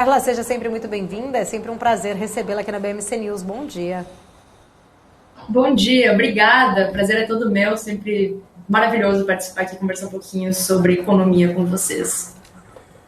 Carla, seja sempre muito bem-vinda, é sempre um prazer recebê-la aqui na BMC News. Bom dia. Bom dia, obrigada. O prazer é todo meu, sempre maravilhoso participar aqui e conversar um pouquinho sobre economia com vocês.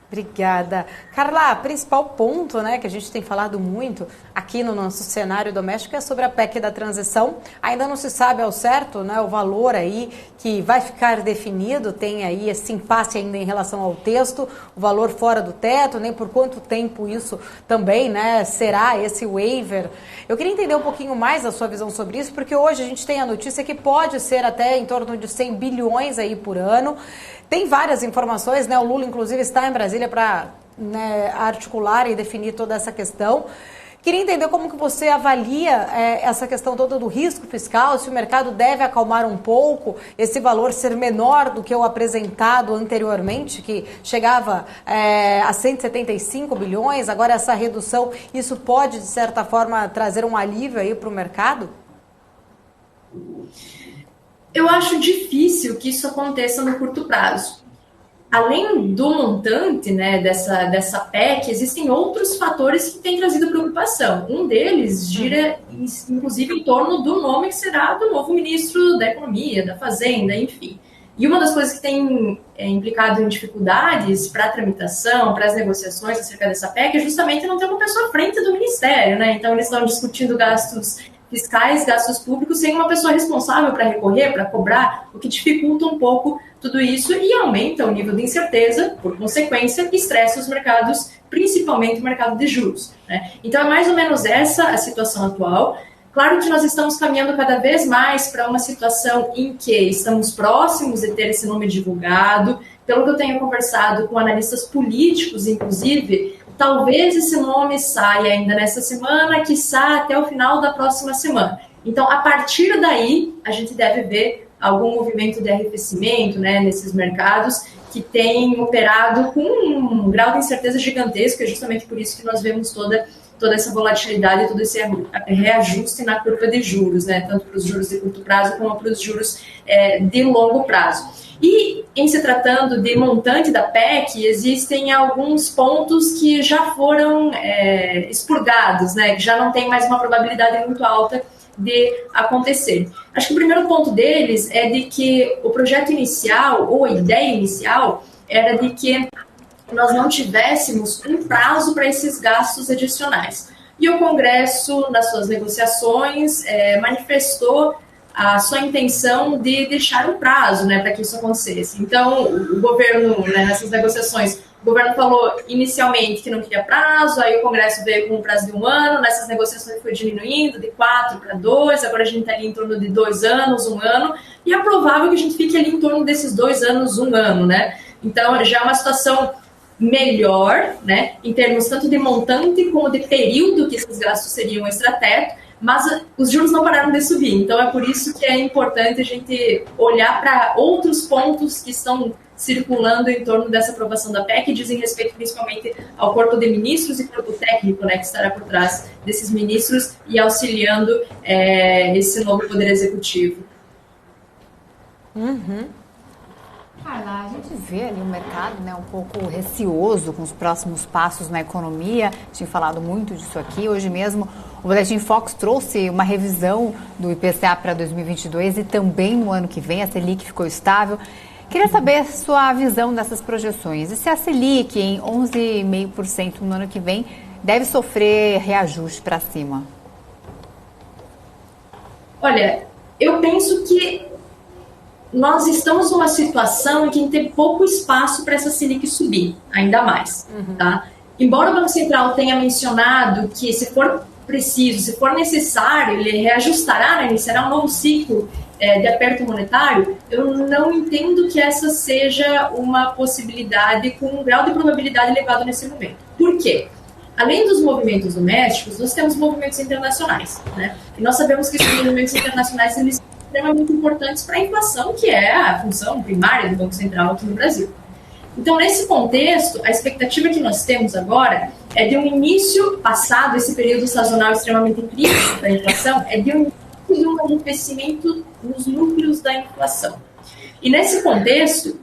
Obrigada. Carla, principal ponto, né, que a gente tem falado muito aqui no nosso cenário doméstico é sobre a PEC da transição. Ainda não se sabe ao certo, né, o valor aí que vai ficar definido, tem aí esse impasse ainda em relação ao texto, o valor fora do teto, nem por quanto tempo isso também, né, será esse waiver. Eu queria entender um pouquinho mais a sua visão sobre isso, porque hoje a gente tem a notícia que pode ser até em torno de 100 bilhões aí por ano. Tem várias informações, né? O Lula, inclusive, está em Brasília para, né, articular e definir toda essa questão. Queria entender como que você avalia essa questão toda do risco fiscal, se o mercado deve acalmar um pouco, esse valor ser menor do que o apresentado anteriormente, que chegava a 175 bilhões, agora essa redução, isso pode, de certa forma, trazer um alívio aí para o mercado? Eu acho difícil que isso aconteça no curto prazo. Além do montante, né, dessa PEC, existem outros fatores que têm trazido preocupação. Um deles gira, inclusive, em torno do nome que será do novo ministro da Economia, da Fazenda, enfim. E uma das coisas que tem implicado em dificuldades para a tramitação, para as negociações acerca dessa PEC, é justamente não ter uma pessoa à frente do ministério, né? Então, eles estão discutindo gastos fiscais, gastos públicos, sem uma pessoa responsável para recorrer, para cobrar, o que dificulta um pouco tudo isso e aumenta o nível de incerteza, por consequência, e estressa os mercados, principalmente o mercado de juros, né? Então, é mais ou menos essa a situação atual. Claro que nós estamos caminhando cada vez mais para uma situação em que estamos próximos de ter esse nome divulgado. Pelo que eu tenho conversado com analistas políticos, inclusive, talvez esse nome saia ainda nessa semana, quiçá até o final da próxima semana. Então, a partir daí, a gente deve ver algum movimento de arrefecimento, né, nesses mercados que têm operado com um grau de incerteza gigantesco, é justamente por isso que nós vemos toda essa volatilidade, todo esse reajuste na curva de juros, né, tanto para os juros de curto prazo como para os juros de longo prazo. E, em se tratando de montante da PEC, existem alguns pontos que já foram expurgados, né, que já não tem mais uma probabilidade muito alta de acontecer. Acho que o primeiro ponto deles é de que o projeto inicial, ou a ideia inicial, era de que nós não tivéssemos um prazo para esses gastos adicionais. E o Congresso, nas suas negociações, manifestou a sua intenção de deixar um prazo, né, para que isso acontecesse. Então, o governo, né, nessas negociações, o governo falou inicialmente que não queria prazo, aí o Congresso veio com um prazo de 1 ano, nessas negociações foi diminuindo de 4 para 2, agora a gente está ali em torno de 2 anos, 1 ano, e é provável que a gente fique ali em torno desses 2 anos, 1 ano, né? Então, já é uma situação melhor, né, em termos tanto de montante como de período que esses gastos seriam extrateto, mas os juros não pararam de subir. Então, é por isso que é importante a gente olhar para outros pontos que estão circulando em torno dessa aprovação da PEC, que dizem respeito principalmente ao corpo de ministros e corpo técnico, né, que estará por trás desses ministros e auxiliando esse novo poder executivo. Carla, a gente vê ali o mercado, né, um pouco receoso com os próximos passos na economia. Tinha falado muito disso aqui. Hoje mesmo o Boletim Fox trouxe uma revisão do IPCA para 2022 e também no ano que vem a Selic ficou estável. Queria saber sua visão dessas projeções. E se a Selic em 11,5% no ano que vem deve sofrer reajuste para cima? Olha, eu penso que nós estamos numa situação em que tem pouco espaço para essa Selic subir, ainda mais. Tá? Embora o Banco Central tenha mencionado que, se for preciso, se for necessário, ele reajustará, né, iniciará um novo ciclo de aperto monetário, eu não entendo que essa seja uma possibilidade com um grau de probabilidade elevado nesse momento. Por quê? Além dos movimentos domésticos, nós temos movimentos internacionais, né? E nós sabemos que esses movimentos internacionais eles são extremamente importantes para a inflação, que é a função primária do Banco Central aqui no Brasil. Então, nesse contexto, a expectativa que nós temos agora é de um início, passado esse período sazonal extremamente crítico da inflação, é de um arrefecimento nos núcleos da inflação. E nesse contexto,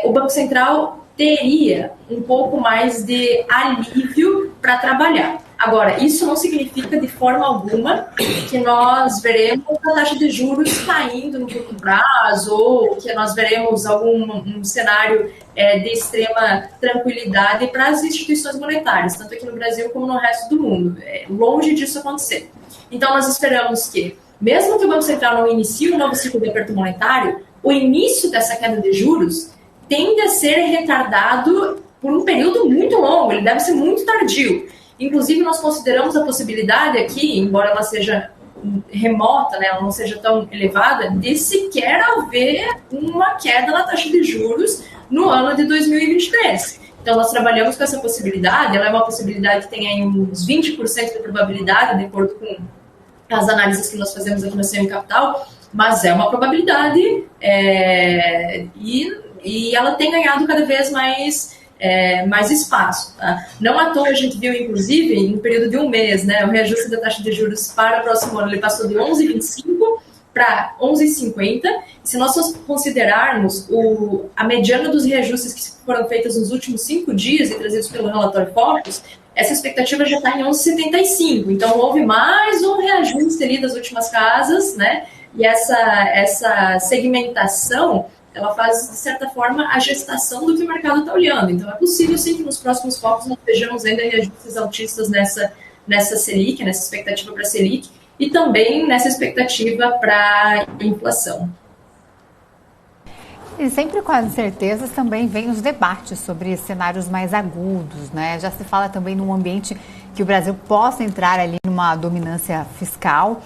o Banco Central teria um pouco mais de alívio para trabalhar. Agora, isso não significa de forma alguma que nós veremos a taxa de juros caindo no curto prazo ou que nós veremos um cenário de extrema tranquilidade para as instituições monetárias, tanto aqui no Brasil como no resto do mundo. É longe disso acontecer. Então, nós esperamos que, mesmo que o Banco Central não inicie um novo ciclo de aperto monetário, o início dessa queda de juros tende a ser retardado por um período muito longo, ele deve ser muito tardio. Inclusive, nós consideramos a possibilidade aqui, embora ela seja remota, né, ela não seja tão elevada, de sequer haver uma queda na taxa de juros no ano de 2023. Então, nós trabalhamos com essa possibilidade, ela é uma possibilidade que tem aí uns 20% de probabilidade, de acordo com as análises que nós fazemos aqui no CM Capital, mas é uma probabilidade e ela tem ganhado cada vez mais espaço. Tá? Não à toa a gente viu, inclusive, no período de um mês, né, o reajuste da taxa de juros para o próximo ano, ele passou de 11,25 para 11,50. Se nós considerarmos a mediana dos reajustes que foram feitos nos últimos 5 dias e trazidos pelo relatório Focus, essa expectativa já está em 11,75. Então, houve mais um reajuste ali das últimas casas, né? E essa segmentação, ela faz, de certa forma, a gestação do que o mercado está olhando. Então, é possível, sim, que nos próximos focos nós vejamos ainda reajustes altistas nessa Selic, nessa expectativa para a Selic, e também nessa expectativa para a inflação. E sempre com as incertezas também vem os debates sobre cenários mais agudos, né? Já se fala também num ambiente que o Brasil possa entrar ali numa dominância fiscal.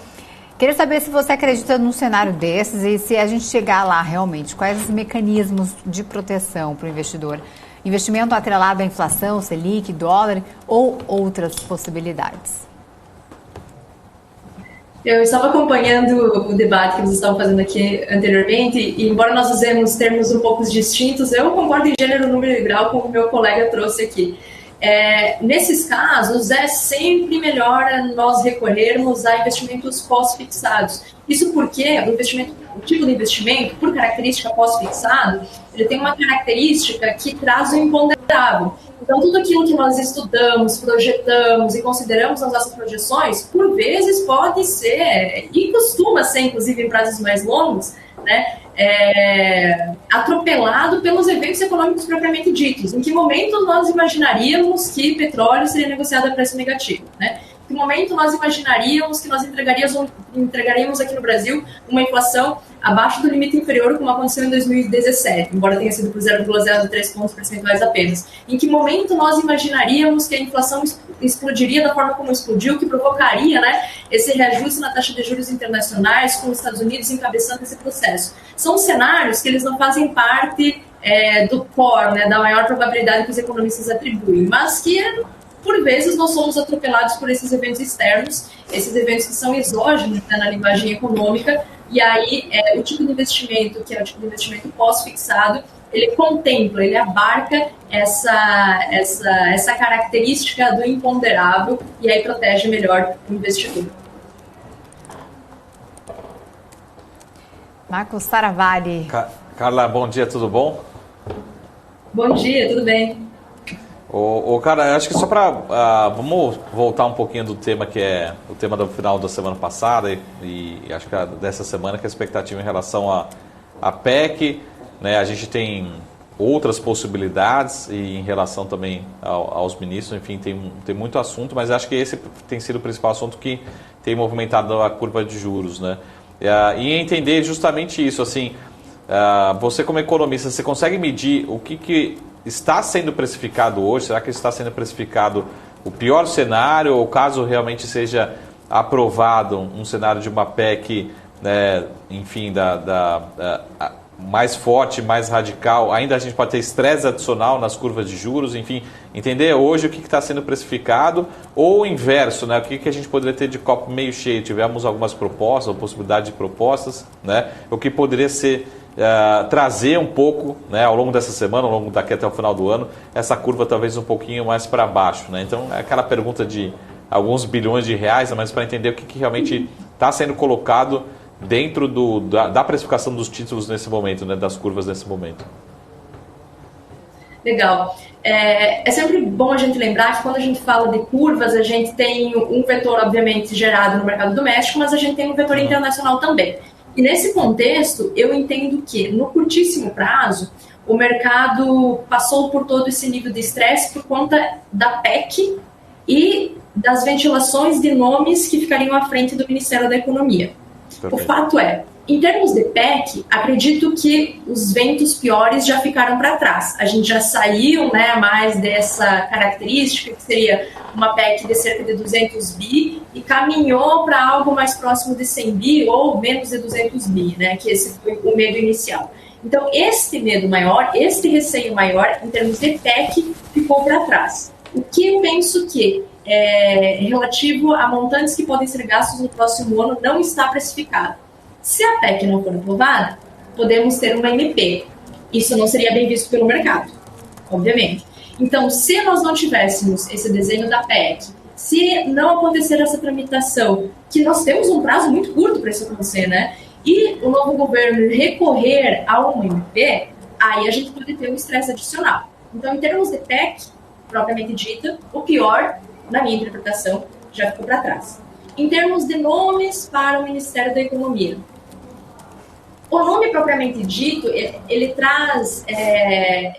Queria saber se você acredita num cenário desses e se a gente chegar lá realmente, quais os mecanismos de proteção para o investidor? Investimento atrelado à inflação, Selic, dólar ou outras possibilidades? Eu estava acompanhando o debate que vocês estavam fazendo aqui anteriormente e, embora nós usemos termos um pouco distintos, eu concordo em gênero, número e grau com o que o meu colega trouxe aqui. Nesses casos, é sempre melhor nós recorrermos a investimentos pós-fixados. Isso porque o tipo de investimento, por característica pós-fixado, ele tem uma característica que traz o imponderável. Então, tudo aquilo que nós estudamos, projetamos e consideramos nas nossas projeções, por vezes pode ser, e costuma ser, inclusive, em prazos mais longos, né, atropelado pelos eventos econômicos propriamente ditos. Em que momento nós imaginaríamos que petróleo seria negociado a preço negativo, né? Em que momento nós imaginaríamos que nós entregaríamos aqui no Brasil uma inflação abaixo do limite inferior, como aconteceu em 2017, embora tenha sido por 0,03 pontos percentuais apenas. Em que momento nós imaginaríamos que a inflação explodiria da forma como explodiu, que provocaria, né, esse reajuste na taxa de juros internacionais, com os Estados Unidos encabeçando esse processo? São cenários que eles não fazem parte do core, né, da maior probabilidade que os economistas atribuem, mas que por vezes nós somos atropelados por esses eventos externos, esses eventos que são exógenos, né, na linguagem econômica, e aí o tipo de investimento, que é o tipo de investimento pós-fixado, ele contempla, ele abarca essa característica do imponderável e aí protege melhor o investidor. Marcos Taravalli. Carla, bom dia, tudo bom? Bom dia, tudo bem? Cara, acho que só para... vamos voltar um pouquinho do tema que é o tema do final da semana passada e acho que dessa semana, que é a expectativa em relação à PEC, né? A gente tem outras possibilidades e em relação também aos ministros, enfim, tem muito assunto, mas acho que esse tem sido o principal assunto que tem movimentado a curva de juros, né? E entender justamente isso, assim, você como economista, você consegue medir o que está sendo precificado hoje? Será que está sendo precificado o pior cenário, ou caso realmente seja aprovado um cenário de uma PEC, né, enfim, mais forte, mais radical, ainda a gente pode ter estresse adicional nas curvas de juros, enfim, entender hoje o que está sendo precificado, ou o inverso, né, o que a gente poderia ter de copo meio cheio? Tivemos algumas propostas, ou possibilidade de propostas, né, o que poderia ser trazer um pouco, né, ao longo dessa semana, ao longo daqui até o final do ano, essa curva talvez um pouquinho mais para baixo, né? Então é aquela pergunta de alguns bilhões de reais, mas para entender o que realmente está sendo colocado dentro da precificação dos títulos nesse momento, né, das curvas nesse momento. Legal. É sempre bom a gente lembrar que quando a gente fala de curvas, a gente tem um vetor, obviamente, gerado no mercado doméstico, mas a gente tem um vetor internacional também. E nesse contexto, eu entendo que, no curtíssimo prazo, o mercado passou por todo esse nível de estresse por conta da PEC e das ventilações de nomes que ficariam à frente do Ministério da Economia. Perfeito. O fato é, em termos de PEC, acredito que os ventos piores já ficaram para trás. A gente já saiu, né, mais dessa característica, que seria uma PEC de cerca de 200 bi, e caminhou para algo mais próximo de 100 bi ou menos de 200 bi, né, que esse foi o medo inicial. Então, este medo maior, este receio maior, em termos de PEC, ficou para trás. O que eu penso que relativo a montantes que podem ser gastos no próximo ano não está precificado. Se a PEC não for aprovada, podemos ter uma MP. Isso não seria bem visto pelo mercado, obviamente. Então, se nós não tivéssemos esse desenho da PEC, se não acontecer essa tramitação, que nós temos um prazo muito curto para isso acontecer, né? E o novo governo recorrer a uma MP, aí a gente pode ter um estresse adicional. Então, em termos de PEC, propriamente dita, o pior, na minha interpretação, já ficou para trás. Em termos de nomes para o Ministério da Economia, o nome propriamente dito, ele traz,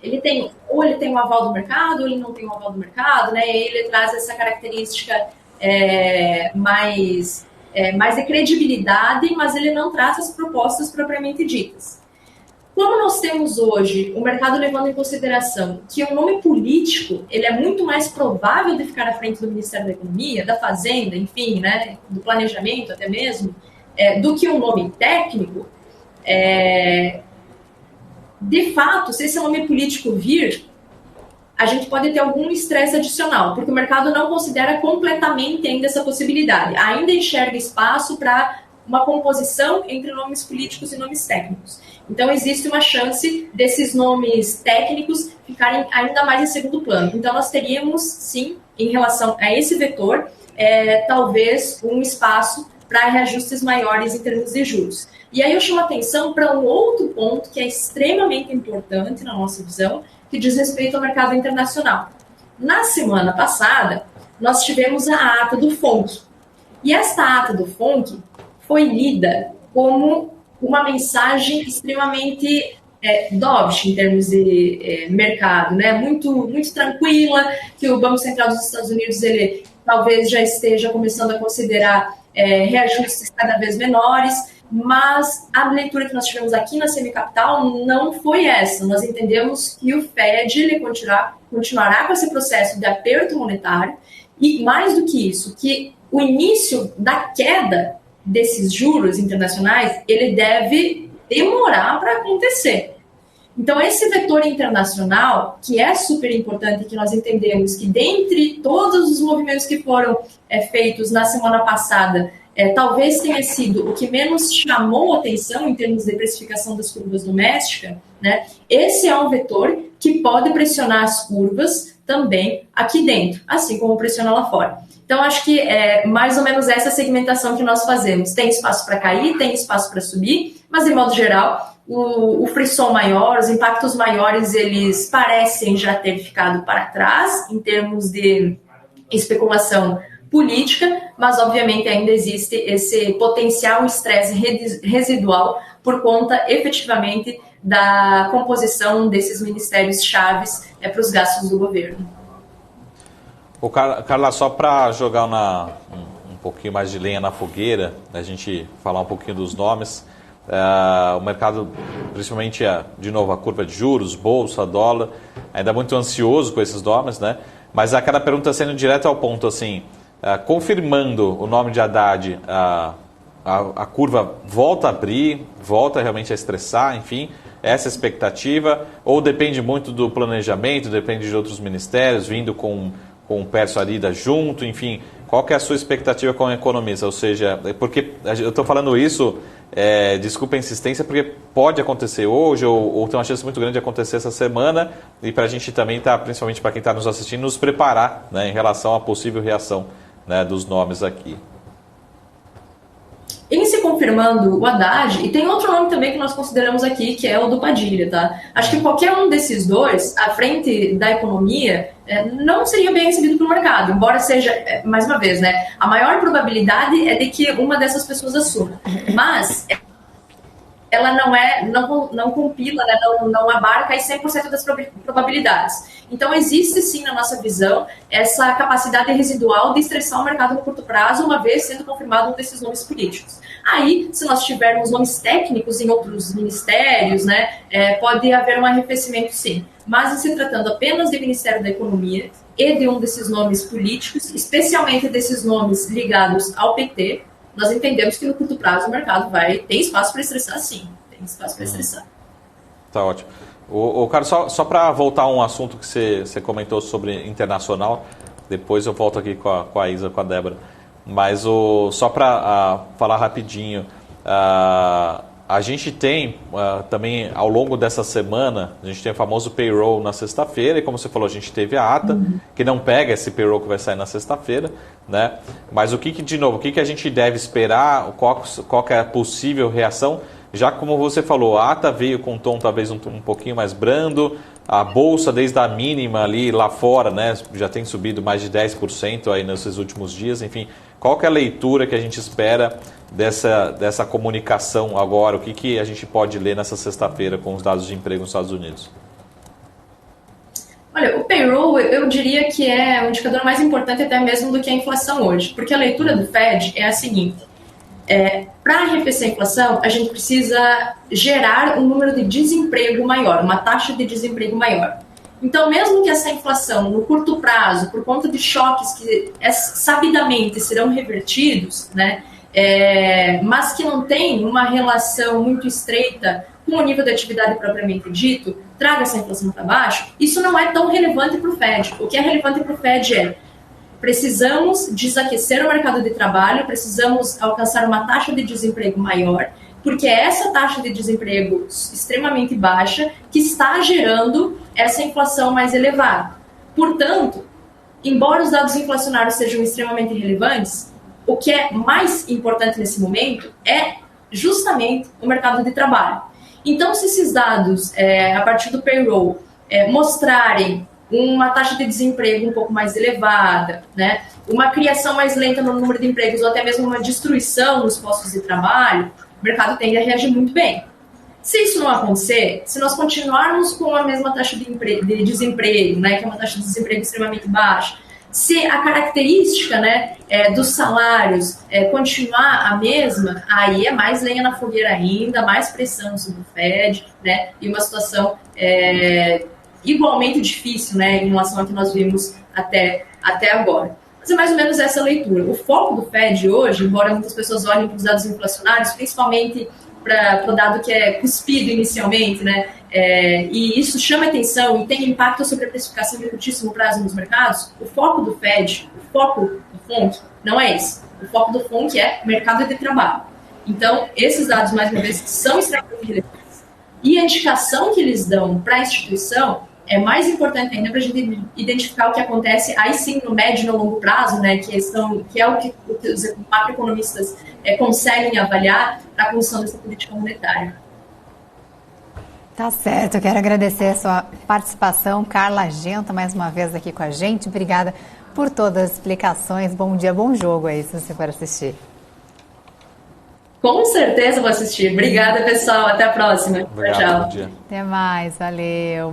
ele tem um aval do mercado, ou ele não tem um aval do mercado, né? Ele traz essa característica mais de credibilidade, mas ele não traz as propostas propriamente ditas. Como nós temos hoje o mercado levando em consideração que o nome político ele é muito mais provável de ficar à frente do Ministério da Economia, da Fazenda, enfim, né, do planejamento até mesmo, do que um nome técnico, de fato, se esse nome político vir, a gente pode ter algum estresse adicional, porque o mercado não considera completamente ainda essa possibilidade, ainda enxerga espaço para uma composição entre nomes políticos e nomes técnicos. Então, existe uma chance desses nomes técnicos ficarem ainda mais em segundo plano. Então, nós teríamos, sim, em relação a esse vetor, talvez um espaço para reajustes maiores em termos de juros. E aí eu chamo a atenção para um outro ponto que é extremamente importante na nossa visão, que diz respeito ao mercado internacional. Na semana passada, nós tivemos a ata do FONC. E esta ata do FONC foi lida como uma mensagem extremamente dovish em termos de mercado, né? Muito, muito tranquila, que o Banco Central dos Estados Unidos ele talvez já esteja começando a considerar reajustes cada vez menores, mas a leitura que nós tivemos aqui na Semicapital não foi essa. Nós entendemos que o Fed ele continuará com esse processo de aperto monetário e, mais do que isso, que o início da queda desses juros internacionais, ele deve demorar para acontecer. Então, esse vetor internacional, que é super importante, que nós entendemos que dentre todos os movimentos que foram feitos na semana passada, talvez tenha sido o que menos chamou atenção em termos de precificação das curvas domésticas, né? Esse é um vetor que pode pressionar as curvas também aqui dentro, assim como pressiona lá fora. Então, acho que é mais ou menos essa segmentação que nós fazemos. Tem espaço para cair, tem espaço para subir, mas, de modo geral, o frisson maior, os impactos maiores, eles parecem já ter ficado para trás em termos de especulação política, mas, obviamente, ainda existe esse potencial estresse residual por conta, efetivamente, da composição desses ministérios chaves para os gastos do governo. Carla, só para jogar um pouquinho mais de lenha na fogueira, a gente falar um pouquinho dos nomes, o mercado, principalmente, de novo, a curva de juros, bolsa, dólar, ainda muito ansioso com esses nomes, né? Mas aquela pergunta sendo direto ao ponto, assim, confirmando o nome de Haddad, a curva volta a abrir, volta realmente a estressar, enfim, essa expectativa, ou depende muito do planejamento, depende de outros ministérios, vindo com o Pércio Arida junto, enfim, qual que é a sua expectativa como economista? Ou seja, porque eu estou falando isso, desculpa a insistência, porque pode acontecer hoje ou tem uma chance muito grande de acontecer essa semana e para a gente também principalmente para quem está nos assistindo, nos preparar, né, em relação à possível reação, né, dos nomes aqui. Em se confirmando o Haddad, e tem outro nome também que nós consideramos aqui, que é o do Padilha, tá? Acho que qualquer um desses dois, à frente da economia, não seria bem recebido pelo mercado, embora seja, mais uma vez, né, a maior probabilidade é de que uma dessas pessoas assuma. Mas ela não compila, né, não abarca as 100% das probabilidades. Então, existe sim, na nossa visão, essa capacidade residual de estressar o mercado no curto prazo, uma vez sendo confirmado um desses nomes políticos. Aí, se nós tivermos nomes técnicos em outros ministérios, né, pode haver um arrefecimento sim. Mas, se tratando apenas do Ministério da Economia e de um desses nomes políticos, especialmente desses nomes ligados ao PT, nós entendemos que no curto prazo o mercado tem espaço para estressar, sim. Tem espaço para estressar. Tá ótimo. Carlos, só para voltar a um assunto que você comentou sobre internacional, depois eu volto aqui com a Isa, com a Débora. Mas só para falar rapidinho, a gente tem também, ao longo dessa semana, a gente tem o famoso payroll na sexta-feira, e como você falou, a gente teve a ata, que não pega esse payroll que vai sair na sexta-feira, né? Mas o que a gente deve esperar, qual que é a possível reação, já como você falou, a ata veio com um tom talvez um pouquinho mais brando, a bolsa desde a mínima ali lá fora, né, já tem subido mais de 10% aí nesses últimos dias, enfim, qual que é a leitura que a gente espera dessa comunicação agora, o que a gente pode ler nessa sexta-feira com os dados de emprego nos Estados Unidos? Olha, o payroll eu diria que é o indicador mais importante até mesmo do que a inflação hoje, porque a leitura do Fed é a seguinte: para arrefecer a inflação, a gente precisa gerar um número de desemprego maior, uma taxa de desemprego maior. Então, mesmo que essa inflação, no curto prazo, por conta de choques que sabidamente serão revertidos, né, mas que não tem uma relação muito estreita com o nível de atividade propriamente dito, traga essa inflação para baixo, isso não é tão relevante para o Fed. O que é relevante para o Fed precisamos desaquecer o mercado de trabalho, precisamos alcançar uma taxa de desemprego maior, porque é essa taxa de desemprego extremamente baixa que está gerando essa inflação mais elevada. Portanto, embora os dados inflacionários sejam extremamente relevantes, o que é mais importante nesse momento é justamente o mercado de trabalho. Então, se esses dados, a partir do payroll, mostrarem uma taxa de desemprego um pouco mais elevada, né, uma criação mais lenta no número de empregos ou até mesmo uma destruição nos postos de trabalho, o mercado tende a reagir muito bem. Se isso não acontecer, se nós continuarmos com a mesma taxa de desemprego, né, que é uma taxa de desemprego extremamente baixa, se a característica, né, dos salários continuar a mesma, aí é mais lenha na fogueira ainda, mais pressão sobre o Fed, né, e uma situação igualmente difícil, né, em relação ao que nós vimos até agora. Mas é mais ou menos essa leitura. O foco do Fed hoje, embora muitas pessoas olhem para os dados inflacionários, principalmente para o dado que é cuspido inicialmente, né, e isso chama atenção e tem impacto sobre a precificação de curtíssimo prazo nos mercados, o foco do Fed, o foco do FONC, não é esse. O foco do FONC é o mercado de trabalho. Então, esses dados, mais uma vez, são extremamente relevantes. E a indicação que eles dão para a instituição é mais importante ainda para a gente identificar o que acontece aí sim no médio e no longo prazo, né, que é o que os macroeconomistas conseguem avaliar para a condução dessa política monetária. Tá certo, eu quero agradecer a sua participação, Carla Genta, mais uma vez aqui com a gente. Obrigada por todas as explicações. Bom dia, bom jogo aí, se você for assistir. Com certeza vou assistir. Obrigada, pessoal. Até a próxima. Obrigado, tchau. Bom dia. Até mais, valeu.